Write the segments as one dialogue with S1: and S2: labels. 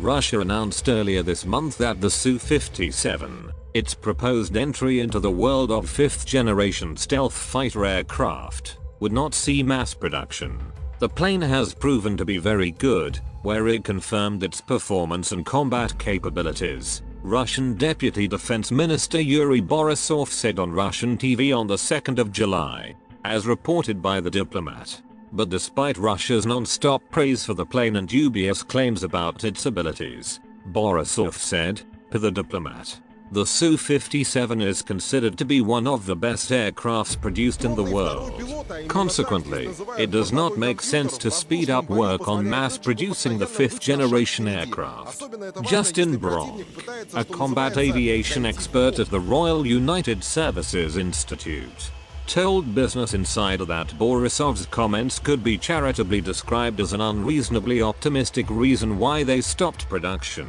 S1: Russia announced earlier this month that the Su-57, its proposed entry into the world of 5th generation stealth fighter aircraft, would not see mass production. The plane has proven to be very good, where it confirmed its performance and combat capabilities, Russian Deputy Defense Minister Yuri Borisov said on Russian TV on the 2nd of July, as reported by The Diplomat. But despite Russia's non-stop praise for the plane and dubious claims about its abilities, Borisov said, to The Diplomat, the Su-57 is considered to be one of the best aircrafts produced in the world. Consequently, it does not make sense to speed up work on mass producing the 5th generation aircraft. Justin Bronk, a combat aviation expert at the Royal United Services Institute, told Business Insider that Borisov's comments could be charitably described as an unreasonably optimistic reason why they stopped production.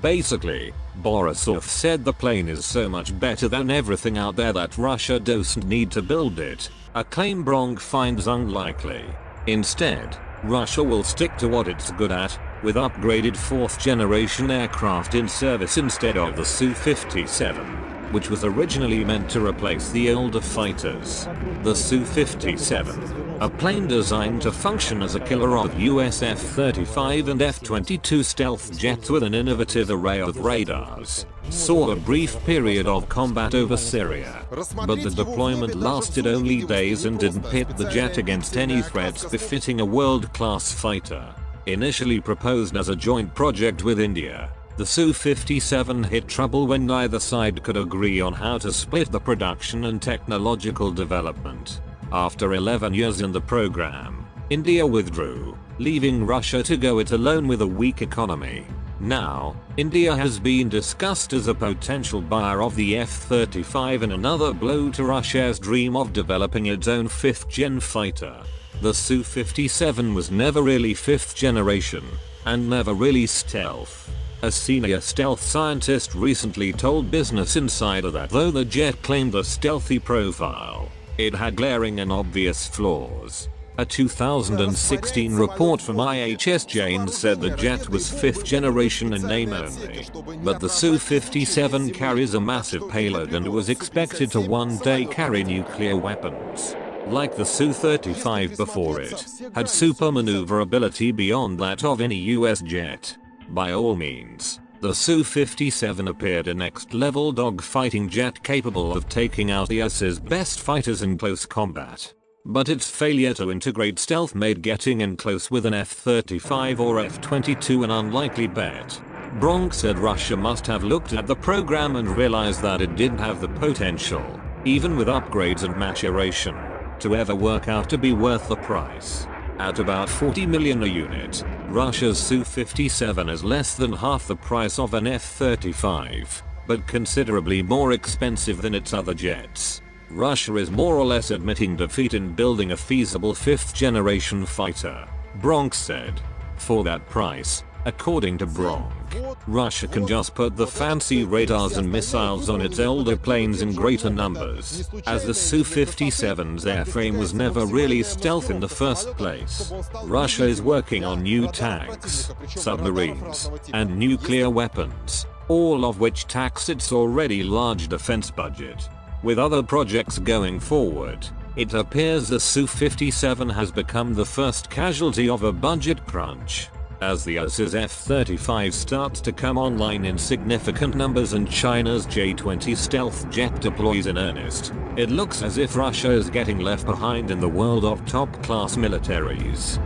S1: Basically, Borisov said the plane is so much better than everything out there that Russia doesn't need to build it, a claim Bronk finds unlikely. Instead, Russia will stick to what it's good at, with upgraded 4th generation aircraft in service instead of the Su-57, which was originally meant to replace the older fighters. The Su-57, a plane designed to function as a killer of US F-35 and F-22 stealth jets with an innovative array of radars, saw a brief period of combat over Syria, but the deployment lasted only days and didn't pit the jet against any threats befitting a world-class fighter. Initially proposed as a joint project with India, the Su-57 hit trouble when neither side could agree on how to split the production and technological development. After 11 years in the program, India withdrew, leaving Russia to go it alone with a weak economy. Now, India has been discussed as a potential buyer of the F-35 in another blow to Russia's dream of developing its own 5th gen fighter. The Su-57 was never really 5th generation, and never really stealth. A senior stealth scientist recently told Business Insider that though the jet claimed a stealthy profile, it had glaring and obvious flaws. A 2016 report from IHS Janes said the jet was 5th generation in name only, but the Su-57 carries a massive payload and was expected to one day carry nuclear weapons. Like the Su-35 before it, had super maneuverability beyond that of any US jet. By all means, the Su-57 appeared a next-level dogfighting jet capable of taking out the US's best fighters in close combat. But its failure to integrate stealth made getting in close with an F-35 or F-22 an unlikely bet. Bronk said Russia must have looked at the program and realized that it didn't have the potential, even with upgrades and maturation, to ever work out to be worth the price. At about 40 million a unit, Russia's Su-57 is less than half the price of an F-35, but considerably more expensive than its other jets. Russia is more or less admitting defeat in building a feasible 5th generation fighter, Bronk said. For that price, according to Bronk, Russia can just put the fancy radars and missiles on its older planes in greater numbers, as the Su-57's airframe was never really stealth in the first place. Russia is working on new tanks, submarines, and nuclear weapons, all of which tax its already large defense budget. With other projects going forward, it appears the Su-57 has become the first casualty of a budget crunch. As the US's F-35 starts to come online in significant numbers and China's J-20 stealth jet deploys in earnest, it looks as if Russia is getting left behind in the world of top-class militaries.